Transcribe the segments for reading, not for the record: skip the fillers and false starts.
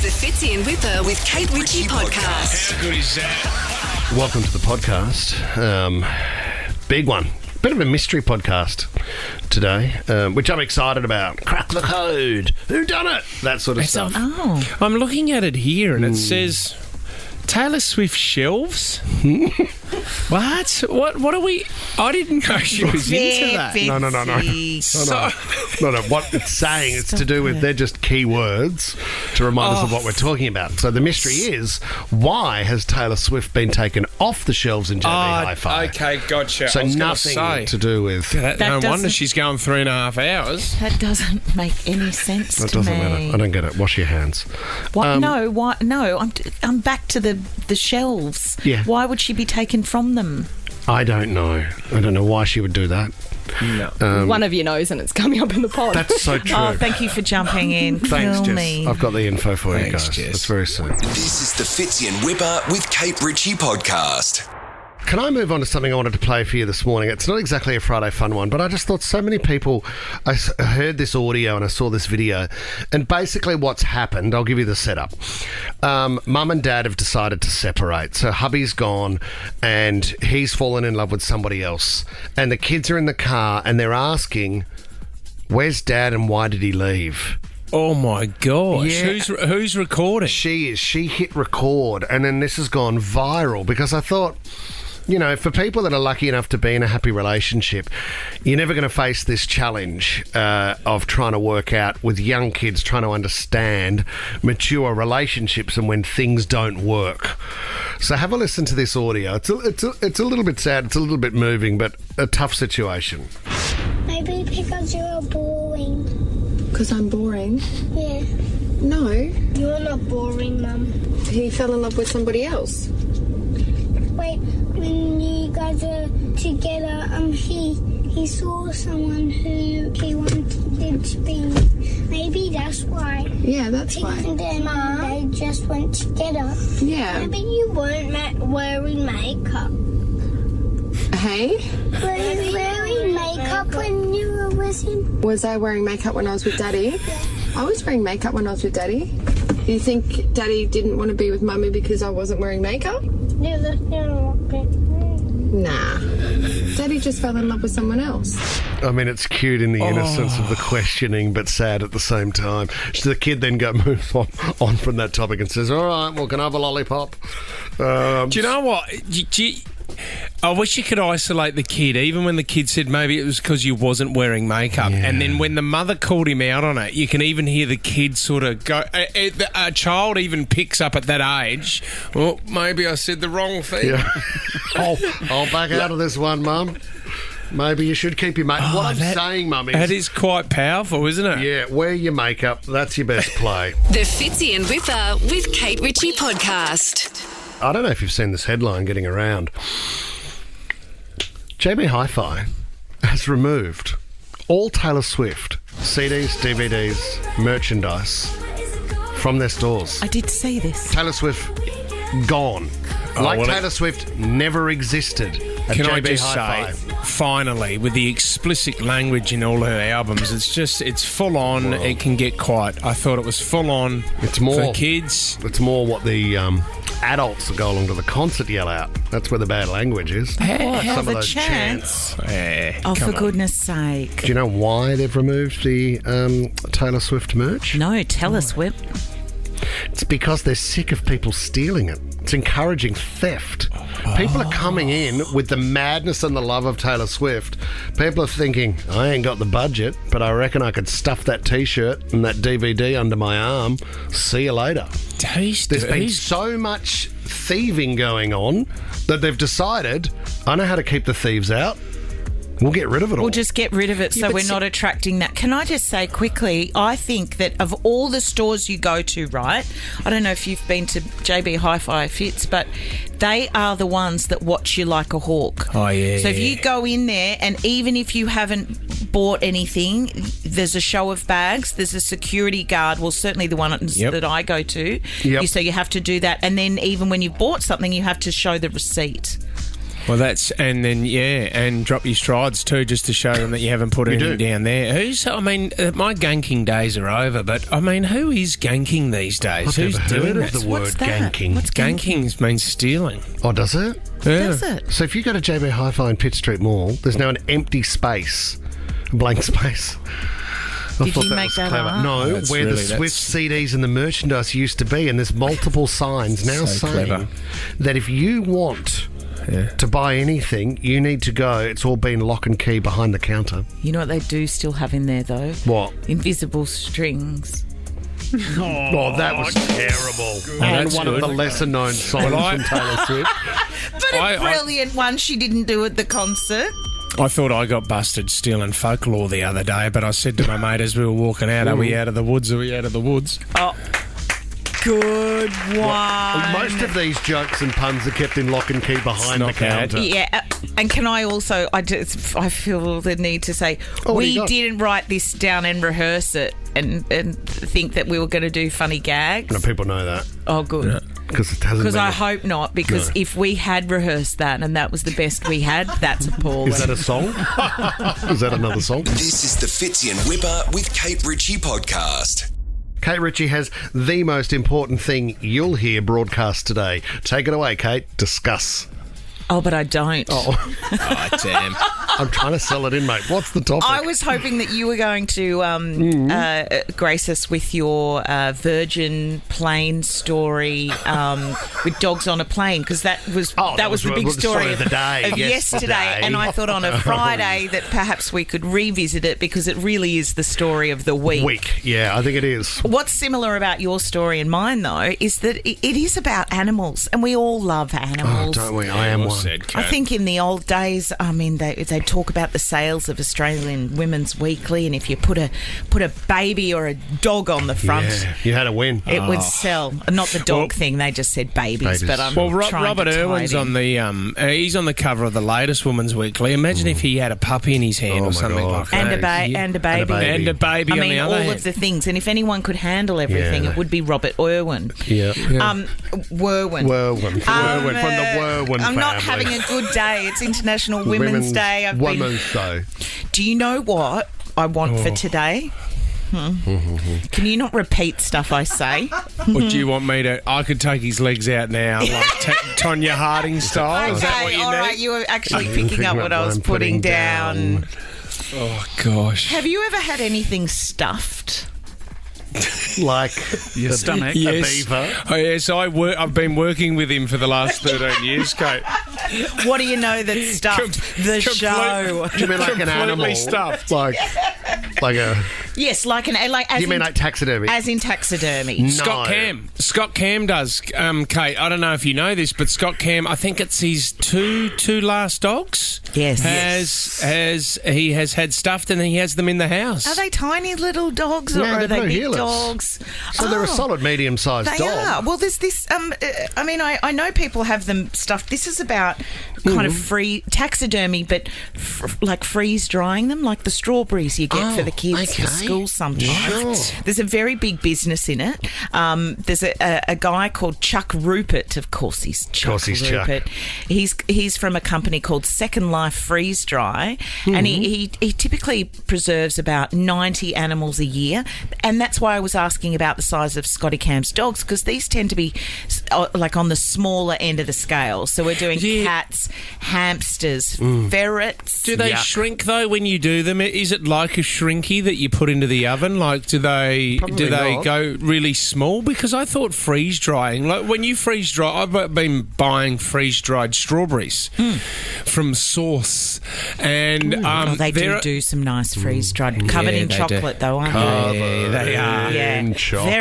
is the Fitzy and Whipper with Kate Ritchie podcast. How good is that? Welcome to the podcast. Big one. Bit of a mystery podcast today, which I'm excited about. Crack the code. Who done it? That sort of stuff. I'm looking at it here and it says Taylor Swift shelves. What? What are we... I didn't know she was into that. No. No. What it's saying, it's to do with, they're just keywords to remind us of what we're talking about. So the mystery is, why has Taylor Swift been taken off the shelves in JB Hi-Fi? Okay, gotcha. So nothing to do with... No wonder she's going 3.5 hours. That doesn't make any sense to me. That doesn't matter. I don't get it. Wash your hands. What? No. I'm back to the shelves. Yeah. Why would she be taken from them? I don't know. I don't know why she would do that. No. One of you knows and it's coming up in the pod. That's so true. Oh, thank you for jumping in. Thanks, Kill Jess. me. I've got the info for you Thanks, guys. Jess. That's very soon. This is the Fitzy and Whipper with Kate Ritchie podcast. Can I move on to something I wanted to play for you this morning? It's not exactly a Friday fun one, but I just thought so many people... I heard this audio and I saw this video, and basically what's happened, I'll give you the setup. Mum and Dad have decided to separate. So hubby's gone and he's fallen in love with somebody else. And the kids are in the car and they're asking, where's Dad and why did he leave? Oh my gosh. Yeah. Who's recording? She is. She hit record, and then this has gone viral because I thought, you know, for people that are lucky enough to be in a happy relationship, you're never going to face this challenge of trying to work out with young kids, trying to understand mature relationships and when things don't work. So have a listen to this audio. It's a little bit sad, it's a little bit moving, but a tough situation. Maybe because you're boring. Because I'm boring? Yeah. No. You're not boring, Mum. He fell in love with somebody else. Wait, when you guys are together, he saw someone who he wanted to be. Maybe that's why. Yeah, that's why. And then they just went together. Yeah. Maybe you weren't wearing makeup. Hey? Were you wearing makeup when you were with him? Was I wearing makeup when I was with Daddy? I was wearing makeup when I was with Daddy. Do you think Daddy didn't want to be with Mummy because I wasn't wearing makeup? Yeah, that's not Nah. Daddy just fell in love with someone else. I mean, it's cute in the innocence of the questioning, but sad at the same time. So the kid then moves on from that topic and says, all right, well, can I have a lollipop? Do you know what? I wish you could isolate the kid, even when the kid said maybe it was because you wasn't wearing makeup. Yeah. And then when the mother called him out on it, you can even hear the kid sort of go... A child even picks up at that age, well, maybe I said the wrong thing. Yeah. I'll back out of this one, Mum. Maybe you should keep your makeup. What I'm saying, Mum, is... That is quite powerful, isn't it? Yeah, wear your makeup. That's your best play. The Fitzy and Whipper with Kate Ritchie podcast. I don't know if you've seen this headline getting around. JB Hi-Fi has removed all Taylor Swift CDs, DVDs, merchandise from their stores. I did see this. Taylor Swift gone. Taylor Swift never existed at Can JB I just Hi-Fi. say, finally, with the explicit language in all her albums, it's full on. It can get quite... I thought it was full on for kids. It's more what the adults that go along to the concert yell out. That's where the bad language is. Some of those chants. Oh, for goodness sake. Do you know why they've removed the Taylor Swift merch? No, tell us, Whip. It's because they're sick of people stealing it. It's encouraging theft. People are coming in with the madness and the love of Taylor Swift. People are thinking, I ain't got the budget, but I reckon I could stuff that T-shirt and that DVD under my arm. See you later. There's been so much thieving going on that they've decided, I know how to keep the thieves out. We'll get rid of it all. We'll just get rid of it so we're not attracting that. Can I just say quickly, I think that of all the stores you go to, right, I don't know if you've been to JB Hi-Fi Fits, but they are the ones that watch you like a hawk. Oh, yeah. So if you go in there and even if you haven't bought anything, there's a show of bags, there's a security guard, well, certainly the one that I go to. Yep. So you have to do that. And then even when you've bought something, you have to show the receipt. Well, and drop your strides too, just to show them that you haven't put anything down there. My ganking days are over, but I mean, who is ganking these days? I've Who's never doing heard of that? the word What's that? ganking. What's Ganking means stealing. Oh, does it? Yeah. Does it? So if you go to JB Hi-Fi in Pitt Street Mall, there's now an empty space, a blank space. Did you make that up? No, That's where the really- Swift CDs and the merchandise used to be, and there's multiple signs now So saying clever. that if you want to buy anything, you need to go. It's all been lock and key behind the counter. You know what they do still have in there, though? What? Invisible strings. Oh, that was terrible. And that's one of good. the lesser-known songs from Taylor Swift. But a brilliant one she didn't do at the concert. I thought I got busted stealing folklore the other day, but I said to my mate as we were walking out, "Are we out of the woods? Are we out of the woods?" Oh, good one. Most of these jokes and puns are kept in lock and key behind the not bad. counter. Yeah, and can I also, I feel the need to say, Oh, what do you we got? didn't write this down and rehearse it and think that we were going to do funny gags. No, people know that Oh, good. because it hasn't. Because been I hope not, because No. if we had rehearsed that and that was the best we had, that's appalling. Is that a song? Is that another song? This is the Fitzy and Whipper with Kate Ritchie podcast. Kate Ritchie has the most important thing you'll hear broadcast today. Take it away, Kate. Discuss. Oh, but I don't. Oh, Oh, damn. I'm trying to sell it in, mate. What's the topic? I was hoping that you were going to grace us with your Virgin plane story with dogs on a plane, because that was the big story of the day. of yesterday. And I thought on a Friday that perhaps we could revisit it, because it really is the story of the week. Yeah, I think it is. What's similar about your story and mine, though, is that it is about animals, and we all love Oh, animals. don't we? I am Well one. said, I Kate. think in the old days, I mean, they talk about the sales of Australian Women's Weekly, and if you put a baby or a dog on the front, Yeah, you had a win. it would sell. Not the dog thing; they just said babies. But I'm Well, trying Robert to tie Irwin's it in. on the he's on the cover of the latest Women's Weekly. Imagine if he had a puppy in his hand Oh, or my something God. like that. and a baby. And a baby I on mean, the all other of hand. the things. And if anyone could handle everything, Yeah. it would be Robert Irwin. Yeah. Werwin. Whirlwind. From the Whirlwind I'm not family. having a good day. It's International Women's Day. Women's Day. Do you know what I want for today? Can you not repeat stuff I say? Or do you want me to? I could take his legs out now, like Tonya Harding style. Is that what you all need? right. You were actually picking up what I was putting down. Oh gosh. Have you ever had anything stuffed? Like Your stomach. a Yes. beaver. Oh, yes, I've been working with him for the last 13 years, Kate. What do you know that's stuffed? The show. Do you mean like an Completely animal? stuffed. Like a. Yes, like as You mean in, like taxidermy? as in taxidermy. No. Scott Cam does, Kate. I don't know if you know this, but Scott Cam, I think it's his two last dogs. Yes. He has had stuffed and he has them in the house. Are they tiny little dogs or No, are they're they blue big heelers. dogs? So they're a solid medium-sized They dog. are. Well, there's this. I mean, I know people have them stuffed. This is about kind of free taxidermy, but like freeze drying them, like the strawberries you get for the kids for school sometimes. Sure. There's a very big business in it. There's a guy called Chuck Rupert. Of course, he's Chuck Rupert. He's from a company called Second Life Freeze Dry, and he typically preserves about 90 animals a year, and that's why I was asking about the size of Scotty Cam's dogs, because these tend to be like on the smaller end of the scale. So we're doing cats, hamsters, ferrets. Do they shrink though when you do them? Is it like a shrinky that you put into the oven? Like do they not. go really small? Because I thought freeze drying, like when you freeze dry, I've been buying freeze dried strawberries from Source, and They do some nice freeze dried, covered in they chocolate do. though, aren't Yeah, they are. Yeah, In very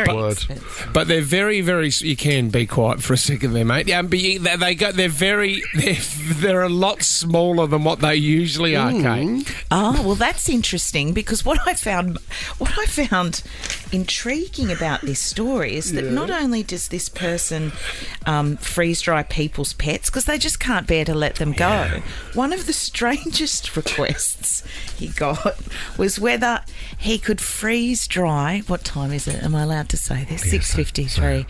chocolate. expensive. But they're very, very. You can be quiet for a second there, mate. Yeah, but they're a lot smaller than what they usually are, Kate. Oh, well, that's interesting, because what I found intriguing about this story is that not only does this person freeze dry people's pets because they just can't bear to let them go, one of the strangest requests he got was whether he could freeze dry. What time is it? Am I allowed to say this? 6:53.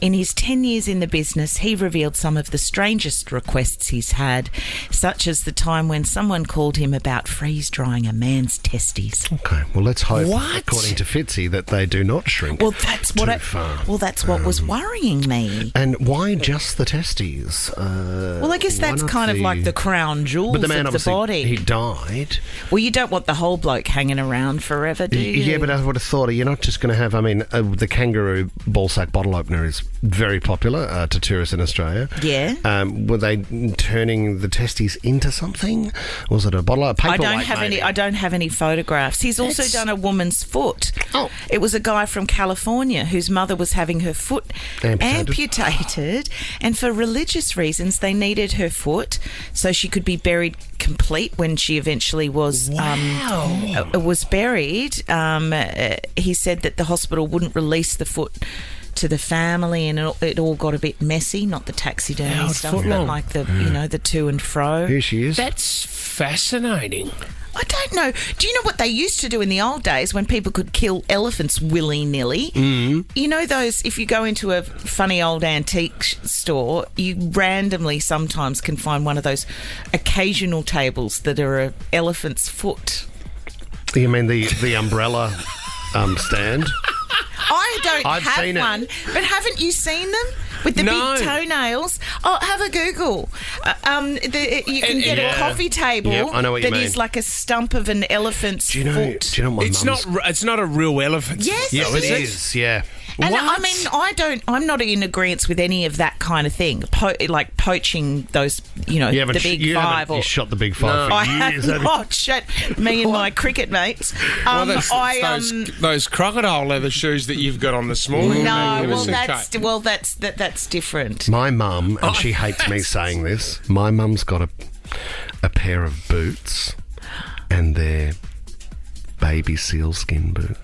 In his 10 years in the business, he revealed some of the strangest requests he's had, such as the time when someone called him about freeze drying a man's testes. Okay, well, let's hope, What? according to Fitzy, that they do not shrink That's too far. Well, that's what was worrying me. And why just the testes? Well, I guess why that's not kind of like the crown jewels But the man of the obviously, body. he died. Well, you don't want the whole bloke hanging around forever, do you? Yeah, but I would have thought you're not just going to have, the kangaroo ballsack bottle opener is very popular to tourists in Australia. Yeah. Were they turning the testes into something? Was it a bottle of paperweight? I don't have any photographs. He's also done a woman's foot. Oh. It was a guy from California whose mother was having her foot amputated, and for religious reasons they needed her foot so she could be buried complete when she eventually was buried. He said that the hospital wouldn't release the foot to the family, and it all got a bit messy. Not the taxidermy stuff, but like the to and fro. Here she is. That's fascinating. I don't know. Do you know what they used to do in the old days when people could kill elephants willy-nilly? Mm. You know those, if you go into a funny old antique store, you randomly sometimes can find one of those occasional tables that are an elephant's foot. You mean the umbrella stand? I've seen have one, it. but haven't you seen them? With the big toenails. Oh, have a Google. You can get a coffee table I know what you that mean. is like a stump of an elephant's foot. Do you know my It's not a real elephant. Yes, Yes, it it is. is. Yeah. And What? I mean, I'm not in agreement with any of that kind of thing. Like poaching those, the big five. You shot the big five for I years. have not shot me and my cricket mates. Well, those crocodile leather shoes that you've got on this morning. No, that's different. My mum, and she hates me saying this, my mum's got a pair of boots, and they're baby sealskin boots.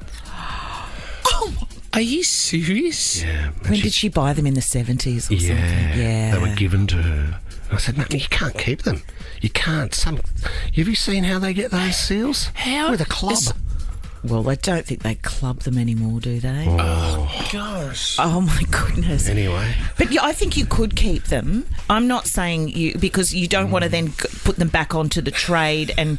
Are you serious? Yeah. When did she buy them, in the 70s or something? Yeah. They were given to her. I said, Mum, you can't keep them. You can't. Have you seen how they get those seals? How? With a club. Well, I don't think they club them anymore, do they? Oh, gosh. Oh, my goodness. Anyway. But I think you could keep them. I'm not saying because you don't want to then put them back onto the trade and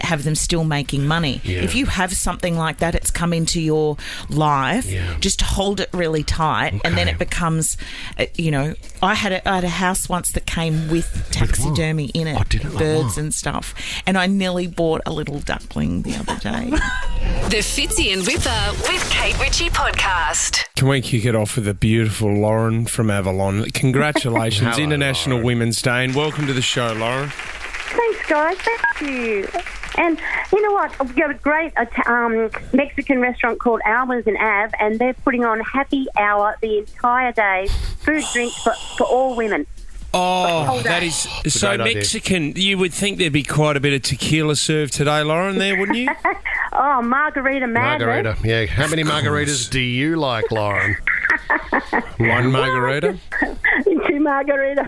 have them still making money. Yeah. If you have something like that, it's come into your life, just hold it really tight, and then it becomes, I had a house once that came with taxidermy in it, birds and stuff, and I nearly bought a little duckling the other day. The Fitzy and Whipper with Kate Ritchie podcast. Can we kick it off with the beautiful Lauren from Avalon? Congratulations, Hello, International Lauren. Women's Day, and welcome to the show, Lauren. Thanks, guys. Thank you. And you know what? We've got a great Mexican restaurant called Almas in Ave, and they're putting on happy hour the entire day, food, drinks for all women. Oh, that is so great idea. Mexican. You would think there'd be quite a bit of tequila served today, Lauren, there, wouldn't you? Oh, margarita madness. Margarita. Yeah. How many margaritas do you like, Lauren? One margarita? 2 margarita.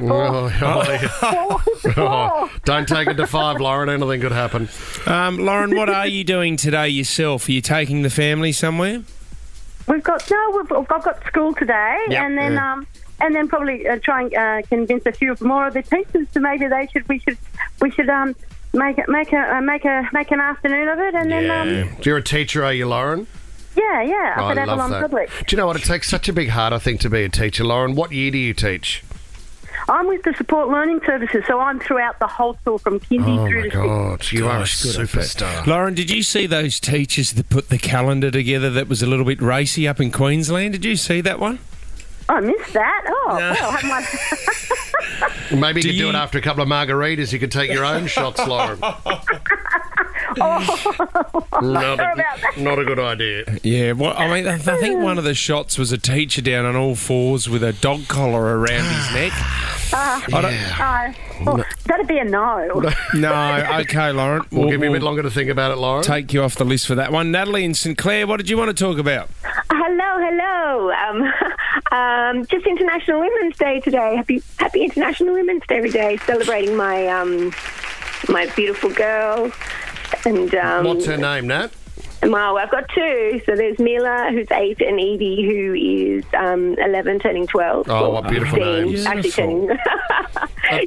4. Don't take it to 5, Lauren. Anything could happen. Lauren, what are you doing today yourself? Are you taking the family somewhere? I've got school today, Yep. and then probably try and convince a few more of the teachers to maybe we should make an afternoon of it, and then You're a teacher, are you, Lauren? yeah, Oh, up at I love Avalon that. Public. Do you know what? It takes such a big heart, I think, to be a teacher, Lauren. What year do you teach? I'm with the Support Learning Services, so I'm throughout the whole school from kindy through to 6. God, you are a superstar. Lauren, did you see those teachers that put the calendar together that was a little bit racy up in Queensland? Did you see that one? I missed that. Oh, well, have my... Maybe you could do it after a couple of margaritas. You could take your own shots, Lauren. Not a good idea. Yeah, well, I mean, I think one of the shots was a teacher down on all fours with a dog collar around his neck. That'd be a no. No, okay, Lauren. We'll give you a bit longer to think about it, Lauren. Take you off the list for that one. Natalie in St Clair, what did you want to talk about? Hello. Just International Women's Day today. Happy International Women's Day every day. Celebrating my beautiful girl. And what's her name, Nat? Well, I've got two. So there's Mila, who's 8, and Edie, who is 11, turning 12. Oh, what beautiful 16, names. Actually turning...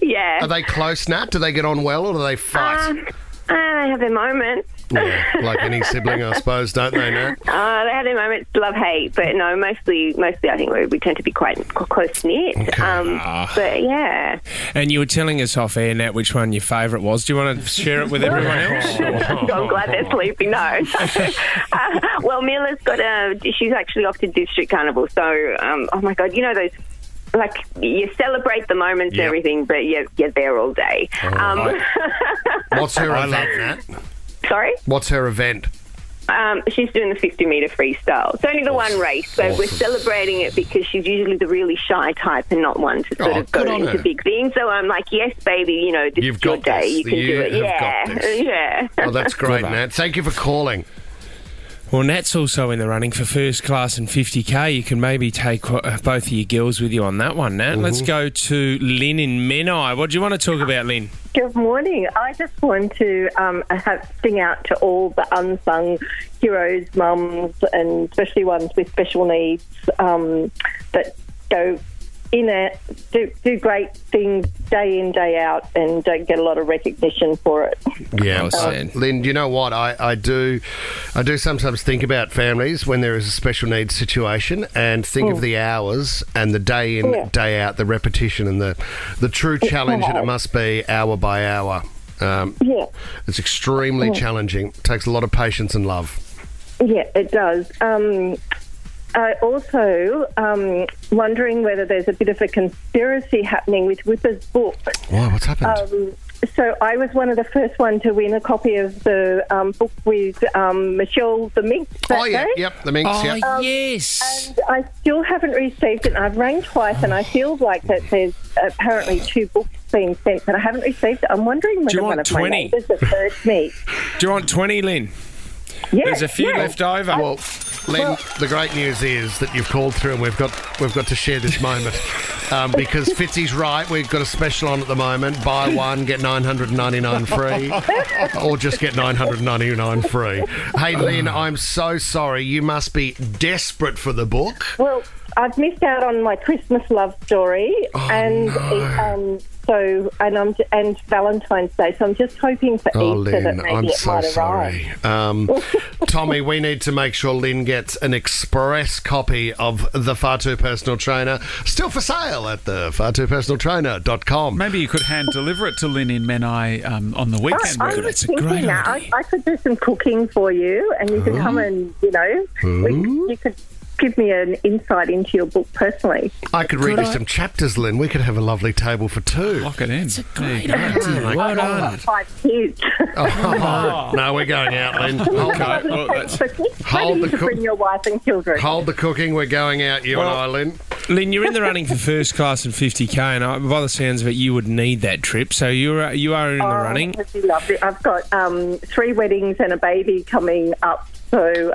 yeah. Are they close, Nat? Do they get on well, or do they fight? They have their moments. Yeah, like any sibling, I suppose, don't they, Nat? They have their moments, love-hate, but no, mostly I think we tend to be quite close-knit. Okay. But, yeah. And you were telling us off air, Nat, which one your favourite was. Do you want to share it with everyone else? I'm glad they're sleeping, no. Well, Mila's she's actually off to District Carnival, so, oh my God, you know those... Like, you celebrate the moments and everything, but you're there all day. What's her event, Nat? Sorry? What's her event? She's doing the 50-metre freestyle. It's only the one race, so we're celebrating it because she's usually the really shy type and not one to sort of go into big things. So I'm like, yes, baby, you know, this is your day. You can do it. Yeah. Oh, that's great, Nat. Thank you for calling. Well, Nat's also in the running for first class and 50K. You can maybe take both of your girls with you on that one, Nat. Let's go to Lynn in Menai. What do you want to talk about, Lynn? Good morning. I just want to sing out to all the unsung heroes, mums, and especially ones with special needs that go in it, do great things day in, day out, and don't get a lot of recognition for it. Yeah, Lynn, you know what? I do sometimes think about families when there is a special needs situation and think of the hours and the day in, day out, the repetition and the true challenge that it must be hour by hour. It's extremely challenging. It takes a lot of patience and love. Yeah, it does. I also wondering whether there's a bit of a conspiracy happening with Whipper's book. Why? What's happened? So I was one of the first one to win a copy of the book with Michelle the Minx that day. Yep, the Minx, yes. And I still haven't received it. I've rang twice and I feel like that there's apparently 2 books being sent, but I haven't received it. I'm wondering whether one of my neighbours has heard me. Do you want 20, Lynn? Yeah, There's a few left over. Well, Lynn, the great news is that you've called through and we've got to share this moment because Fitzy's right. We've got a special on at the moment. Buy one, get 999 free, or just get 999 free. Hey, Lynn, I'm so sorry. You must be desperate for the book. Well, I've missed out on my Christmas love story and Valentine's Day. So I'm just hoping for Easter Lynn, that maybe it might arrive. Tommy, we need to make sure Lynn gets an express copy of the Far Too Personal Trainer, still for sale at the fartoopersonaltrainer.com. Maybe you could hand deliver it to Lynn in Menai on the weekend. That's a great idea. I could do some cooking for you, and you could come and you could give me an insight into your book personally. I could read you some chapters, Lynn. We could have a lovely table for 2. Lock it in. It's a great idea. Well done. 5 kids. No, we're going out, Lynn. Maybe you could bring your wife and children. Hold the cooking. We're going out, you and I, Lynn. Lynn, you're in the running for first class and 50K, and by the sounds of it, you would need that trip. So you are in the running. That'd be lovely. I've got 3 weddings and a baby coming up. So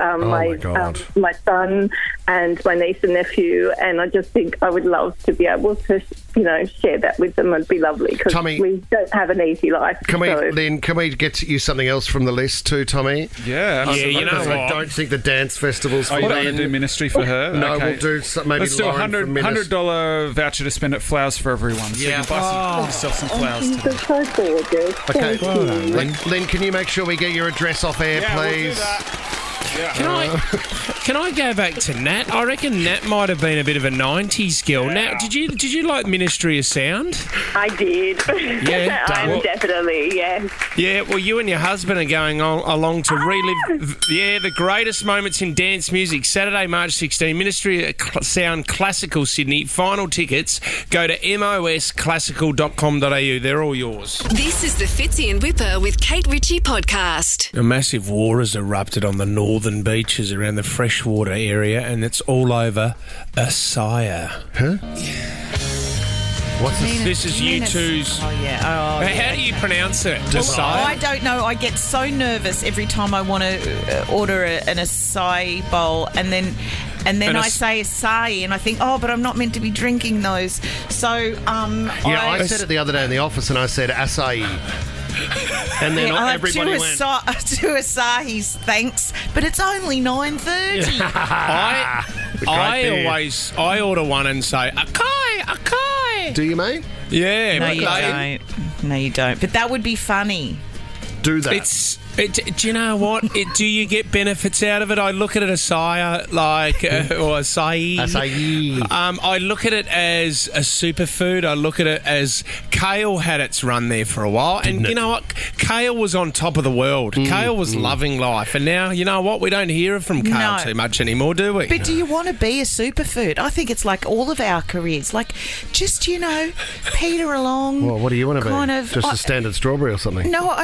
my son and my niece and nephew, and I just think I would love to be able to, share that with them. It'd be lovely because we don't have an easy life. Lynn, can we get you something else from the list too, Tommy? Yeah, absolutely. I don't think the dance festivals for you Lynn. don't want to do ministry for her? No, okay. we'll do maybe Let's do a $100 voucher to spend at Flowers for Everyone. So you can buy yourself some flowers. That's so gorgeous. Okay, Thank you. Lynn, can you make sure we get your address off air, please? We'll do that. Yeah. Can I go back to Nat? I reckon Nat might have been a bit of a 90s girl. Yeah. Nat, did you like Ministry of Sound? I did. Yeah, I'm definitely, yes. Yeah, well, you and your husband are going along to relive the greatest moments in dance music. Saturday, March 16, Ministry of Sound Classical Sydney. Final tickets, go to mosclassical.com.au. They're all yours. This is the Fitzy and Whipper with Kate Ritchie podcast. A massive war has erupted on the northern beaches around the Freshwater area, and it's all over Asaya. Huh? What's this? This is U2's. Oh, yeah. How do you pronounce it? Well, I don't know. I get so nervous every time I want to order an acai bowl, and then I say acai, and I think, but I'm not meant to be drinking those. So, I said it the other day in the office, and I said acai. And then I'll have everybody two went. two Asahis, thanks, but it's only 9:30. I order one and say, Akai. Do you, mate? Yeah. No, but you don't. No, you don't. But that would be funny. Do that. Do you know what? Do you get benefits out of it? I look at it or acai. Acai. I look at it as a superfood. I look at it as kale had its run there for a while. You know what? Kale was on top of the world. Kale was loving life. And now, you know what? We don't hear from kale too much anymore, do we? But do you want to be a superfood? I think it's like all of our careers. Like, just, peter along. Well, what do you want to be? Just a standard strawberry or something? No,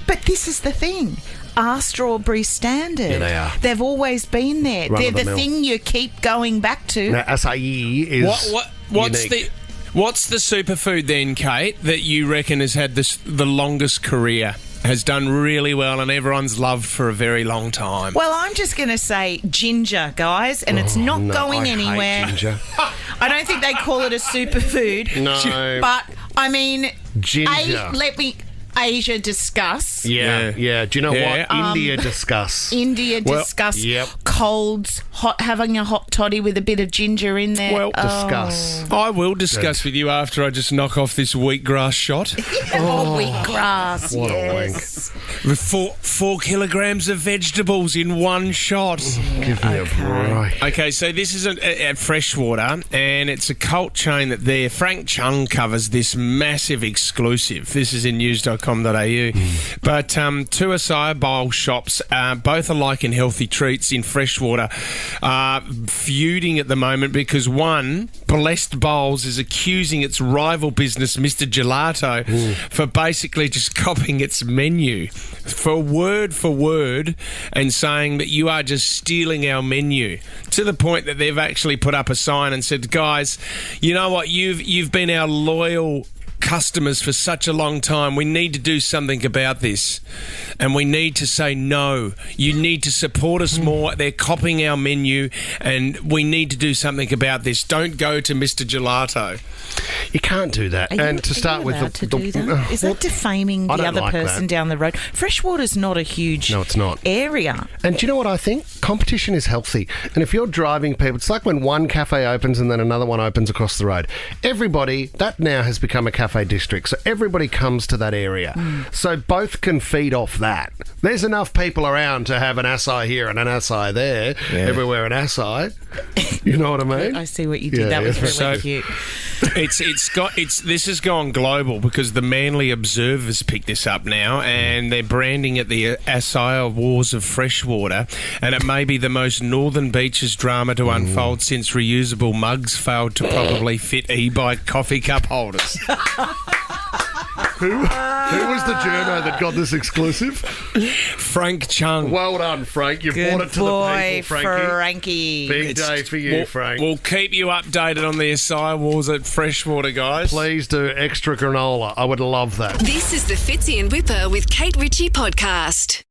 but this is the thing. Are strawberries standard? Yeah, they are. They've always been there. They're the thing you keep going back to. Now, acai is what's unique. What's the superfood then, Kate, that you reckon has had the longest career? Has done really well and everyone's loved for a very long time. Well, I'm just going to say ginger, guys, and it's not going anywhere. Hate ginger. I don't think they call it a superfood. No. But, I mean... Ginger. Asia discuss. Yeah. Do you know what? India discuss. India discuss. Yep. Colds, having a hot toddy with a bit of ginger in there. Well, discuss. I will discuss with you after I just knock off this wheatgrass shot. Wheatgrass, what yes. a wank. With 4 kilograms of vegetables in one shot. Give me a break. Okay, so this is at Freshwater, and it's a cult chain that Frank Chung covers this massive exclusive. This is in news.com.au. But two acai bowl shops, both alike in healthy treats in Freshwater, are feuding at the moment because one, Blessed Bowls, is accusing its rival business, Mr. Gelato, for basically just copying its menu for word, and saying that you are just stealing our menu, to the point that they've actually put up a sign and said, guys, you know what, you've been our loyal customers for such a long time. We need to do something about this, and we need to say no. You need to support us more. They're copying our menu, and we need to do something about this. Don't go to Mr. Gelato. You can't do that. To start with, is that defaming the other person down the road? Freshwater's not a huge area. And do you know what I think? Competition is healthy. And if you're driving people, it's like when one cafe opens and then another one opens across the road. That now has become a cafe district, so everybody comes to that area. So both can feed off that. There's enough people around to have an acai here and an acai there. Yeah. Everywhere an acai. You know what I mean? I see what you did. That was really cute. This has gone global because the Manly Observer's picked this up now, and they're branding it the Acai Wars of Freshwater, and it may be the most Northern Beaches drama to unfold since reusable mugs failed to properly fit e-bike coffee cup holders. Who was the journo that got this exclusive? Frank Chung. Well done, Frank. You've brought it to the people, Frankie. Big day for you, Frank. We'll keep you updated on the acai wars at Freshwater, guys. Please do extra granola. I would love that. This is the Fitzy and Whipper with Kate Ritchie podcast.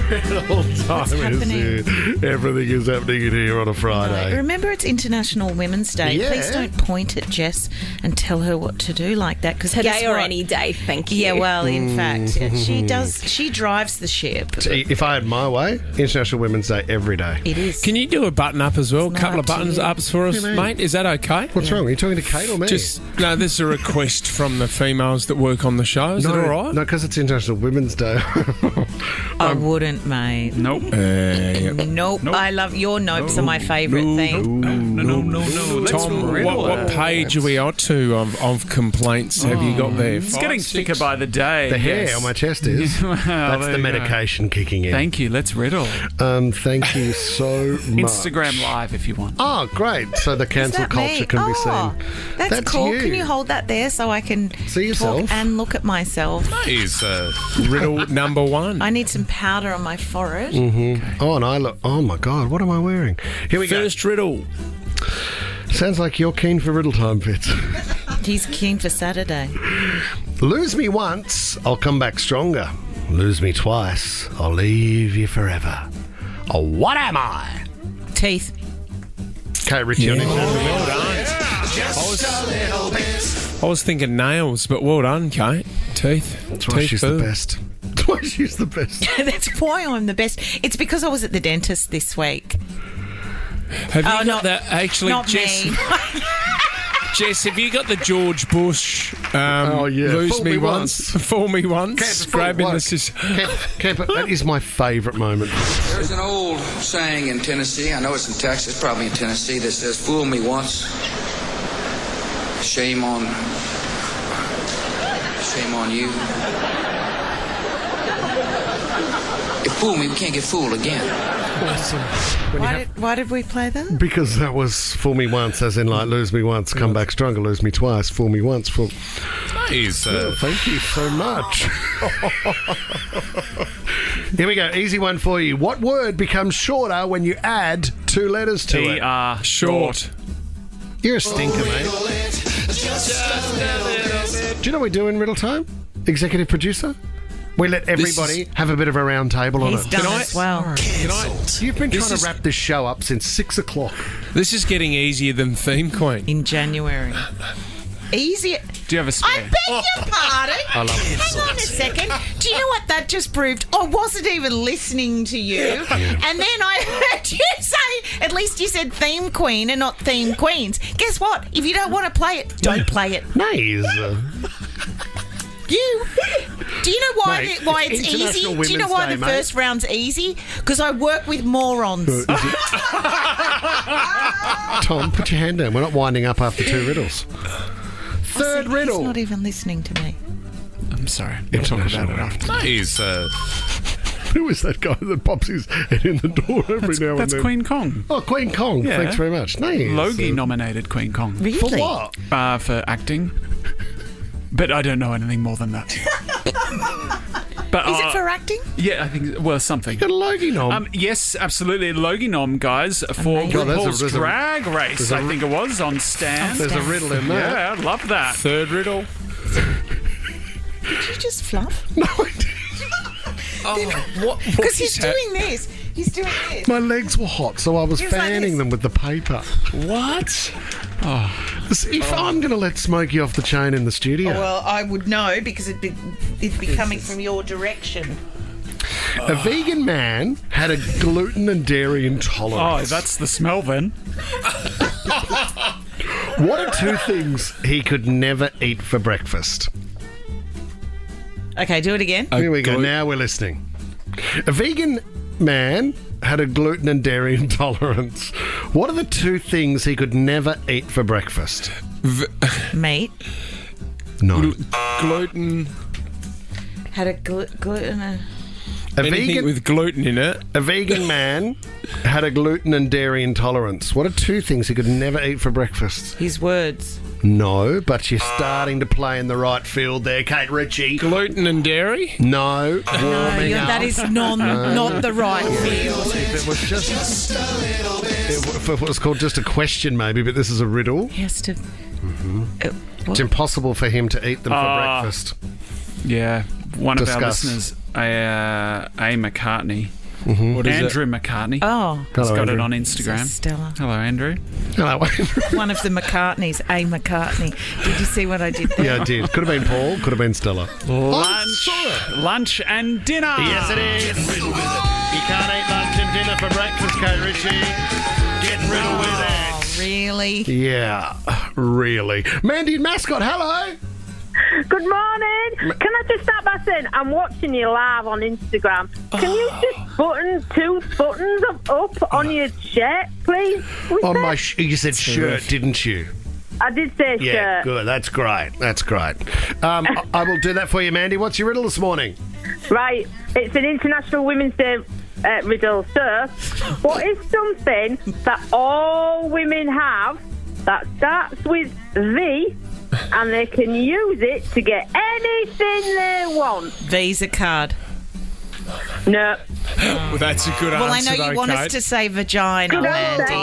Riddle Time is here. Everything is happening in here on a Friday. Remember, it's International Women's Day. Yeah. Please don't point at Jess and tell her what to do like that. Because Today or any day, thank you. Yeah, well, in fact, she does. She drives the ship. If I had my way, International Women's Day every day. It is. Can you do a button up as well? A couple of buttons ups for us, mate? Is that okay? What's wrong? Are you talking to Kate or me? No, this is a request from the females that work on the show. Is that all right? No, because it's International Women's Day. I wouldn't, mate. Nope. Nope. I love your nopes are my favourite thing. No. Tom, what page are we on to of complaints have you got there? It's getting thicker by the day. The hair on my chest is. That's the medication kicking in. Thank you. Let's riddle. Thank you so much. Instagram Live if you want. Oh, great. So the cancel culture can be seen. That's cool. You. Can you hold that there so I can see yourself talk and look at myself? Is riddle number one. I need some powder on my forehead. Mm-hmm. Oh, and I look. Oh my God, what am I wearing? Here we go. First riddle. Sounds like you're keen for riddle time, Fitz. He's keen for Saturday. Lose me once, I'll come back stronger. Lose me twice, I'll leave you forever. Oh, what am I? Teeth. Kate Ritchie on Instagram. Well done. I was thinking nails, but well done, Kate. Teeth. That's why she's the best. That's why she's the best. That's why I'm the best. It's because I was at the dentist this week. Have you got that? Actually, not Jess, me. Jess, have you got the George Bush lose Fool me me once, fool me once, grabbing the scissors? That is my favourite moment. There's an old saying in Tennessee, I know it's in Texas, probably in Tennessee, that says, fool me once, shame on you. If fool me, we can't get fooled again. Awesome. Why did we play that? Because that was fool me once, as in like lose me once, come back stronger, lose me twice, fool me once, fool. Nice. Thank you so much. Here we go. Easy one for you. What word becomes shorter when you add 2 letters to it? Short. You're a stinker, mate. Do you know what we do in Riddle Time? Executive producer? We let everybody have a bit of a round table on it. He's done as well. You've been trying to wrap this show up since 6 o'clock. This is getting easier than Theme Queen. In January. Easier. Do you have a spare? I beg your pardon. I love it. Hang on a second. Do you know what that just proved? I wasn't even listening to you. And then I heard you say, at least you said Theme Queen and not Theme Queens. Guess what? If you don't want to play it, don't play it. Nice. Do you know why it's easy? International Do you know Women's why Day, the mate. first round's easy? Because I work with morons. Tom, put your hand down. We're not winding up after 2 riddles. Third riddle. He's not even listening to me. I'm sorry. We'll talk about it after. Nice. Who is that guy that pops his head in the door every now and then? That's Queen Kong. Oh, Queen Kong. Yeah. Thanks very much. Nice. Logie nominated Queen Kong. Really? For what? For acting. But I don't know anything more than that. But, Is it for acting? Yeah, I think, well, something. Got a Logie nom. Yes, absolutely. Logie nom, guys, for God, RuPaul's there's a- Drag Race, I think it was, on Stan. There's a riddle in there. Yeah, I love that. Third riddle. Did you just fluff? No, I didn't. What? Because he's doing this. He's doing this. My legs were hot, so I was He was like fanning this. them with the paper. What? If I'm going to let Smokey off the chain in the studio. Well, I would know because it'd be coming from your direction. A vegan man had a gluten and dairy Oh, intolerance. that's the smell then. What are 2 things he could never eat for breakfast? Okay, do it again. Here we go. Now we're listening. A vegan man had a gluten and dairy intolerance. What are the 2 things he could never eat for breakfast? Meat. No. Gluten. Had a gluten. Anything with gluten in it. A vegan man had a gluten and dairy intolerance. What are 2 things he could never eat for breakfast? His words. No, but you're starting to play in the right field there, Kate Ritchie. Gluten and dairy? No. Warming up. That is not the right field. If it was just if it was called just a question, maybe, but this is a riddle. He has to. It's impossible for him to eat them for breakfast. Yeah, one of our Discuss. listeners, A. McCartney. What is Andrew McCartney. Oh, He's Hello, got Andrew. it on Instagram. Stella. Hello, Andrew. Hello. One of the McCartneys, A. McCartney. Did you see what I did there? Yeah, I did. Could have been Paul, could have been Stella. Lunch and dinner. Yes, it is. You can't eat lunch and dinner for breakfast, Kate Ritchie. Get riddle with it. Really? Yeah, really. Mandy and Mascot, hello. Good morning. Can I just start by saying I'm watching you live on Instagram. Can you just button 2 buttons up on your shirt, please? On my you said shirt, didn't you? I did say Yeah, shirt. good. That's great. That's great. I will do that for you, Mandy. What's your riddle this morning? Right. It's an International Women's Day riddle. Sir, what is something that all women have that starts with V and they can use it to get anything they want? Visa card. No. Well, that's a good answer. Well, I know you want Kate. us to say vagina, Mandy.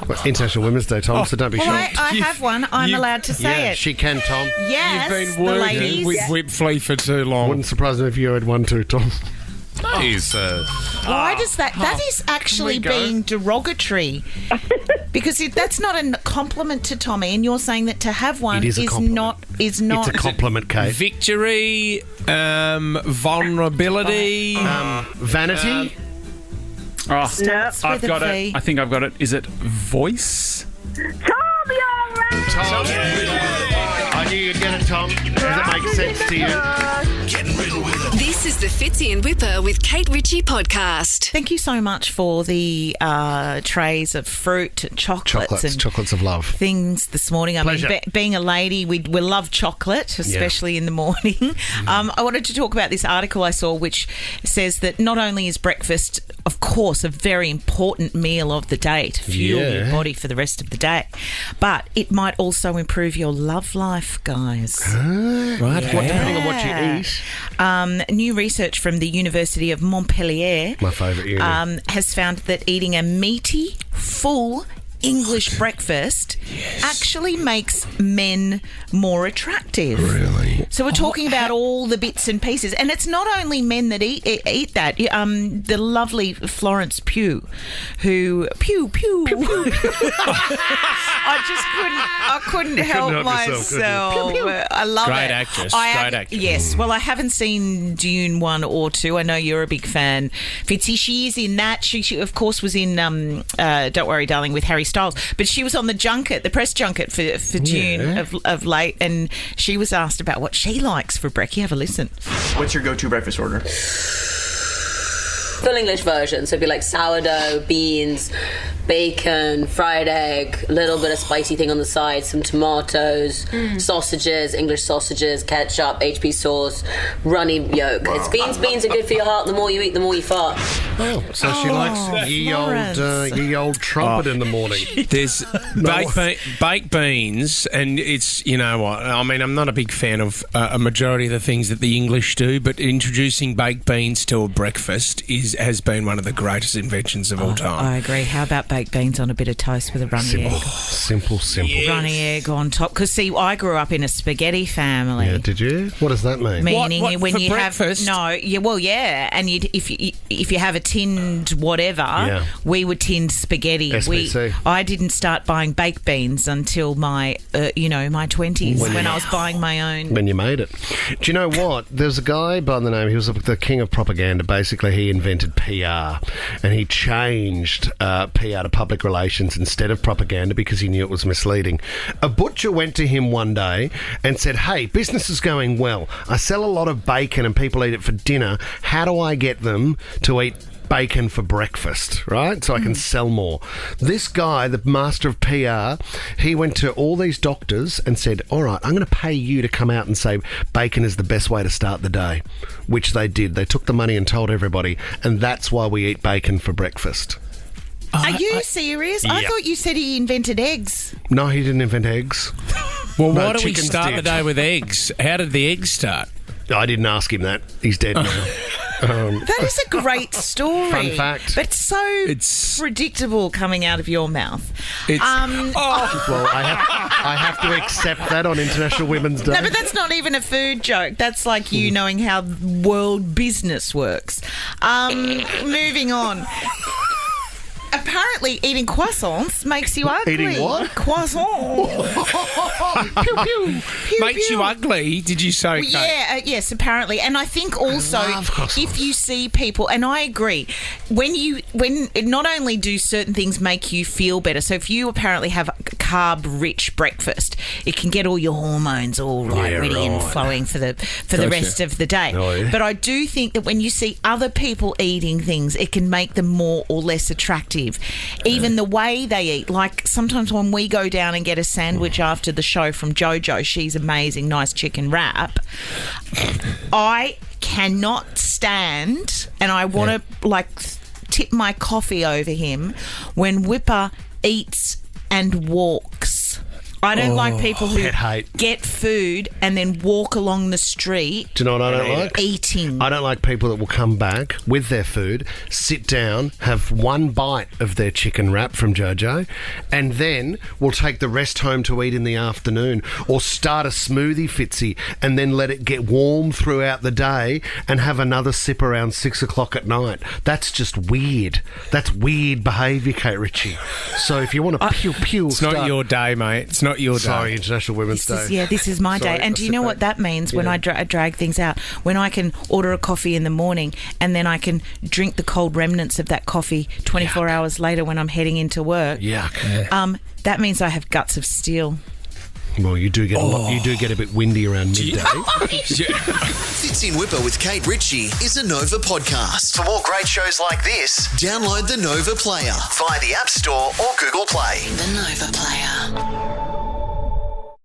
Well, International Women's Day, Tom, so don't be Well, shocked. I have one. I'm allowed to say Yeah, it. she can, Tom. Yes, You've been the working ladies. with Whip Flea for too long. Wouldn't surprise me if you had one too, Tom. Why does that? That is actually being derogatory, because that's not a compliment to Tommy, and you're saying that to have one is not. It's a compliment, Kate. Victory, vulnerability, vanity. I've got it. I think I've got it. Is it voice? Tom, you're right. Tom, I knew you'd get it, Tom. Does it make sense to you? This is the Fitzy and Whipper with Kate Ritchie podcast. Thank you so much for the trays of fruit, chocolates of love. Things this morning. I Pleasure. mean, being a lady, we love chocolate, especially in the morning. I wanted to talk about this article I saw, which says that not only is breakfast, of course, a very important meal of the day to fuel your body for the rest of the day, but it might also improve your love life, guys. Right. Depending on what you eat. New research from the University of Montpellier, my favourite uni, has found that eating a meaty, full English breakfast actually makes men more attractive. Really? So we're talking about all the bits and pieces, and it's not only men that eat that. The lovely Florence Pugh, who I couldn't help myself. I love it. Great actress. Yes. Well, I haven't seen Dune 1 or 2. I know you're a big fan, Fitzy. She is in that. She of course was in Don't Worry, Darling with Harry Styles, but she was on the press junket for Dune of late, and she was asked about what she likes for brekkie. Have a listen. What's your go-to breakfast order? Full English version, so it'd be like sourdough, beans, bacon, fried egg, a little bit of spicy thing on the side, some tomatoes, sausages, English sausages, ketchup, HP sauce, runny yolk. It's beans are good for your heart. The more you eat, the more you fart. Oh, so she likes ye old trumpet in the morning. There's baked beans, and it's, you know what, I mean, I'm not a big fan of a majority of the things that the English do, but introducing baked beans to a breakfast has been one of the greatest inventions of all time. I agree. How about baked beans on a bit of toast with a runny egg? Simple. Yes. Runny egg on top. Because, see, I grew up in a spaghetti family. Yeah, did you? What does that mean? Meaning what, when for you breakfast? and if you have a tinned whatever, we would tin spaghetti. SPC. I didn't start buying baked beans until my my 20s when I was buying my own. When you made it. Do you know what? There's a guy by the name, he was the king of propaganda. Basically, he invented PR, and he changed PR to public relations instead of propaganda because he knew it was misleading. A butcher went to him one day and said, "Hey, business is going well. I sell a lot of bacon and people eat it for dinner. How do I get them to eat bacon for breakfast, right? So I can sell more." This guy, the master of PR, he went to all these doctors and said, "All right, I'm going to pay you to come out and say bacon is the best way to start the day," which they did. They took the money and told everybody, and that's why we eat bacon for breakfast. Are you serious? I thought you said he invented eggs. No, he didn't invent eggs. Well, No, why do we chickens start did. the day with eggs? How did the eggs start? I didn't ask him that. He's dead now. That is a great story. Fun fact. But it's predictable coming out of your mouth. Well, I have to accept that on International Women's Day. No, but that's not even a food joke. That's like you knowing how world business works. Moving on. Apparently, eating croissants makes you ugly. Eating what? Croissant. Pew, pew. Pew, Makes pew. you ugly, did you say? Well, yeah, yes, apparently. And I think also if you see people, and I agree, when not only do certain things make you feel better, so if you apparently have a carb-rich breakfast, it can get all your hormones all ready and flowing for the rest of the day. Oh, yeah. But I do think that when you see other people eating things, it can make them more or less attractive. Even the way they eat. Like sometimes when we go down and get a sandwich after the show from Jojo, she's amazing, nice chicken wrap. I cannot stand, and I want to tip my coffee over him when Whipper eats and walks. I don't like people who pet hate. get food and then walk along the street. Do you know what I don't like? Eating. I don't like people that will come back with their food, sit down, have one bite of their chicken wrap from Jojo, and then will take the rest home to eat in the afternoon, or start a smoothie, Fitzy, and then let it get warm throughout the day and have another sip around 6 o'clock at night. That's just weird. That's weird behaviour, Kate Ritchie. So if you want to peel It's not your day, mate. It's not your day. Sorry, International Women's Day. This is my day. And do you know what that means when I drag things out? When I can order a coffee in the morning and then I can drink the cold remnants of that coffee 24 hours later when I'm heading into work. Yuck. That means I have guts of steel. Well, you do get a bit windy around midday. Fitzy and Whipper with Kate Ritchie is a Nova podcast. For more great shows like this, download the Nova player via the App Store or Google Play. The Nova player.